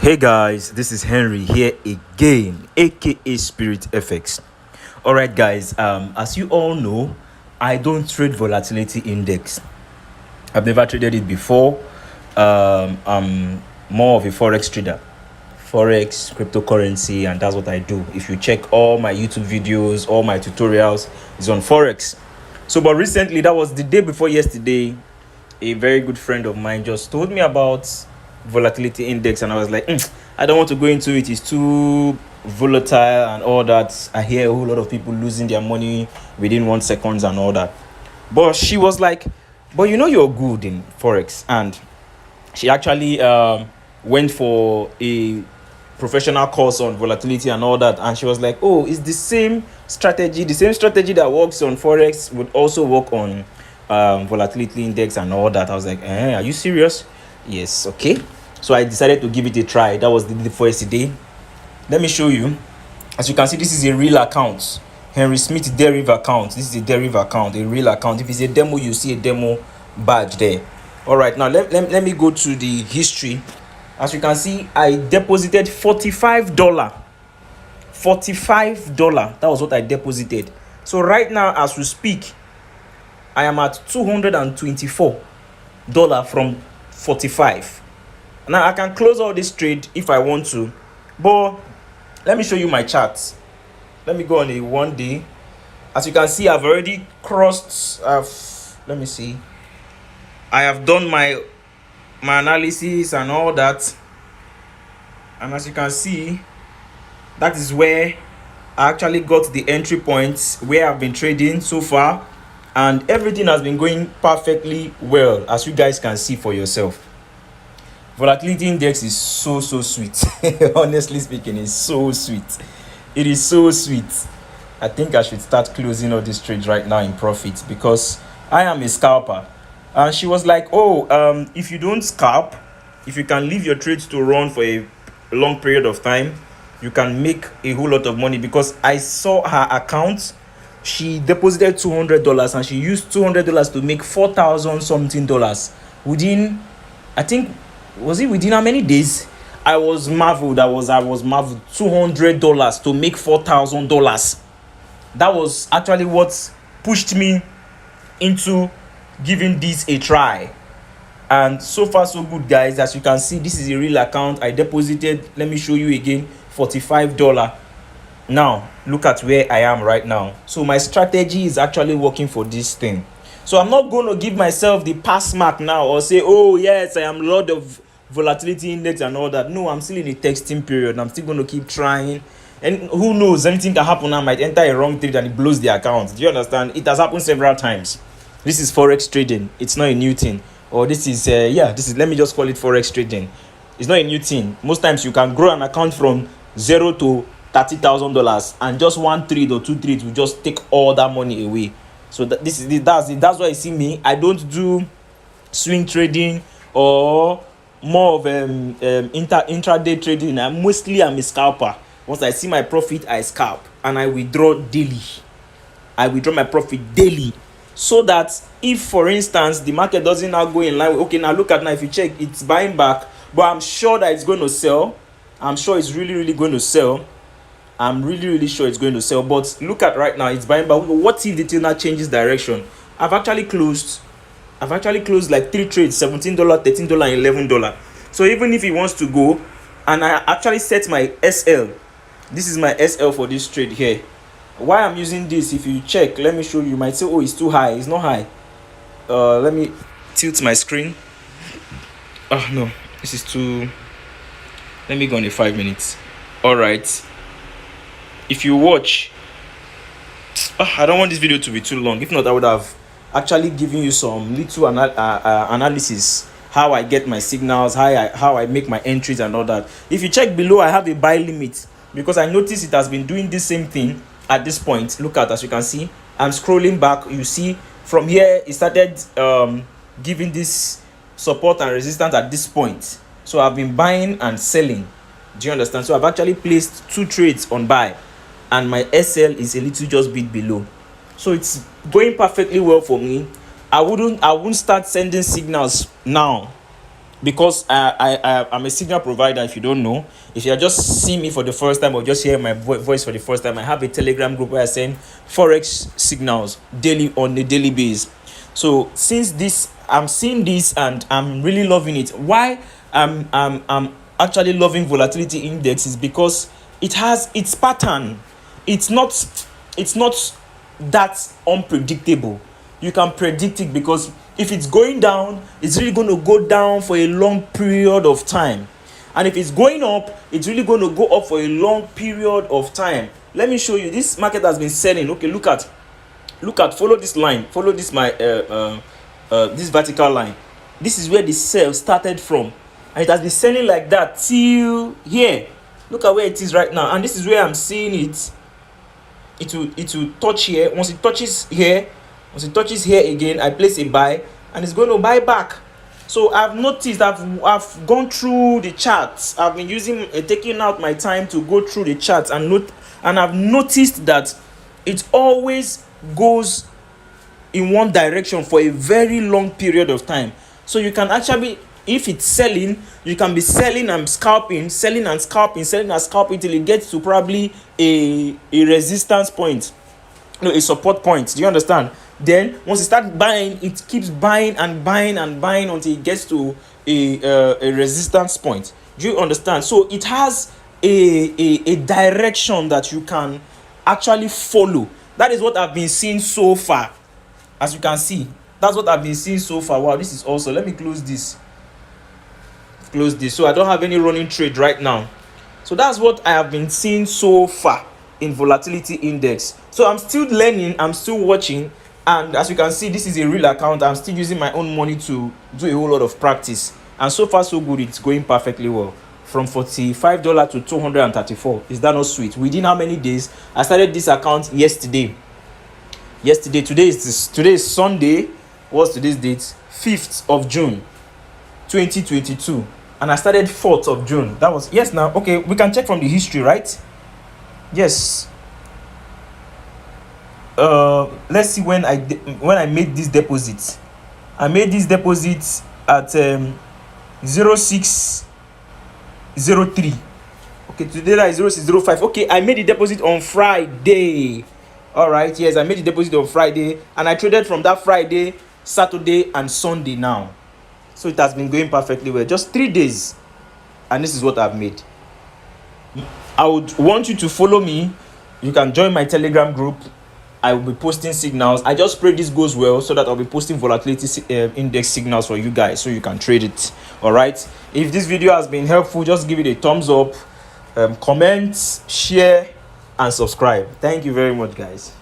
Hey guys, this is Henry here again, aka Spirit FX. All right, guys. As you all know, I don't trade volatility index. I've never traded it before. I'm more of a forex trader, forex, cryptocurrency, and that's what I do. If you check all my YouTube videos, all my tutorials, is on forex. So, but recently, that was the day before yesterday, a very good friend of mine just told me about volatility index, and I was like, I don't want to go into it. It's too volatile and all that. I hear a whole lot of people losing their money within 1 second and all that. But she was like, but you know you're good in forex. And she actually went for a professional course on volatility and all that, and she was like, oh, it's the same strategy that works on forex would also work on volatility index and all that. I was like, are you serious? Yes. Okay, so I decided to give it a try. That was the day before yesterday. Let me show you. As you can see, this is a real account, Henry Smith deriv account. This is a deriv account, a real account. If it's a demo, you see a demo badge there. All right, now let me go to the history. As you can see, I deposited $45. $45. That was what I deposited. So right now, as we speak, I am at $224 from 45. Now I can close all this trade if I want to, but let me show you my charts. Let me go on a 1 day. As you can see, I've already crossed. Let me see. I have done my analysis and all that, and as you can see, that is where I actually got the entry points where I've been trading so far, and everything has been going perfectly well, as you guys can see for yourself. Volatility index is so sweet. Honestly speaking, it's so sweet. It is so sweet. I think I should start closing all these trades right now in profit, because I am a scalper. And she was like, oh, if you don't scalp, if you can leave your trades to run for a long period of time, you can make a whole lot of money. Because I saw her account, she deposited $200 and she used $200 to make 4,000 something dollars within, I think, was it within how many days? I was marveled. I was marveled. $200 to make $4,000. That was actually what pushed me into giving this a try. And so far so good, guys. As you can see, this is a real account. I deposited, let me show you again, $45. Now look at where I am right now. So my strategy is actually working for this thing. So I'm not going to give myself the pass mark now or say, oh yes, I am lord of volatility index and all that. No, I'm still in a testing period. I'm still going to keep trying, and who knows, anything can happen. I might enter a wrong trade and it blows the account. Do you understand? It has happened several times. This is forex trading. It's not a new thing. Or this is let me just call it forex trading. It's not a new thing. Most times you can grow an account from $0 to $30,000, and just one trade or two trades will just take all that money away. So that's why you see me. I don't do swing trading or more of intraday trading. I'm a scalper. Once I see my profit, I scalp and I withdraw daily. I withdraw my profit daily, so that if, for instance, the market doesn't now go in line with, okay, now look at now, if you check, it's buying back, but I'm sure that it's going to sell. I'm sure it's really going to sell. I'm really sure it's going to sell. But look at right now, it's buying back. What if the thing now changes direction? I've actually closed like 3 trades, $17, $13, $11. So even if he wants to go, and I actually set my SL. This is my SL for this trade here. Why I'm using this, if you check, let me show you. You might say, oh, it's too high. It's not high. Let me tilt my screen. Oh no, this is too. Let me go on a 5 minutes. All right. If you watch, I don't want this video to be too long. If not, I would have actually given you some little analysis, how I get my signals, how I make my entries and all that. If you check below, I have a buy limit, because I noticed it has been doing the same thing at this point. Look at, as you can see, I'm scrolling back. You see from here it started giving this support and resistance at this point. So I've been buying and selling. Do you understand? So I've actually placed 2 trades on buy, and my SL is a little just bit below. So it's going perfectly well for me. I wouldn't start sending signals now because I'm a signal provider. If you don't know, if you are just seeing me for the first time or just hearing my voice for the first time, I have a Telegram group where I send forex signals daily, on a daily basis. So since this, I'm seeing this and I'm really loving it. Why I'm actually loving volatility index is because it has its pattern. It's not that unpredictable. You can predict it, because if it's going down, it's really going to go down for a long period of time, and if it's going up, it's really going to go up for a long period of time. Let me show you. This market has been selling. Okay, look at, follow this line, follow this, my this vertical line. This is where the sell started from, and it has been selling like that till here. Look at where it is right now, and this is where I'm seeing it. It will touch here. Once it touches here again, I place a buy, and it's going to buy back. So I've noticed, I've gone through the charts. I've been taking out my time to go through the charts and I've noticed that it always goes in one direction for a very long period of time. So you can actually, if it's selling, you can be selling and scalping, selling and scalping till it gets to probably a resistance point, a support point. Do you understand? Then once you start buying, it keeps buying and buying and buying until it gets to a resistance point. Do you understand? So it has a direction that you can actually follow. That is what I've been seeing so far. As you can see, that's what I've been seeing so far. Wow, this is also, let me close this, so I don't have any running trade right now. So that's what I have been seeing so far in volatility index. So I'm still learning, I'm still watching, and as you can see, this is a real account. I'm still using my own money to do a whole lot of practice, and so far so good. It's going perfectly well, from $45 to $234. Is that not sweet? Within how many days? I started this account yesterday. Today is Sunday. What's today's date? 5th of June 2022, and I started 4th of June. That was, yes, now okay, we can check from the history, right? Yes. Let's see when I made this deposit. I made this deposit at 0603. Okay, today that is 0605. Okay, I made the deposit on Friday. All right, yes, I made the deposit on Friday, and I traded from that Friday, Saturday, and Sunday now. So it has been going perfectly well. Just 3 days, and this is what I've made. I would want you to follow me. You can join my Telegram group. I will be posting signals. I just pray this goes well, so that I'll be posting volatility index signals for you guys, so you can trade it. All right. If this video has been helpful, just give it a thumbs up, comment, share, and subscribe. Thank you very much, guys.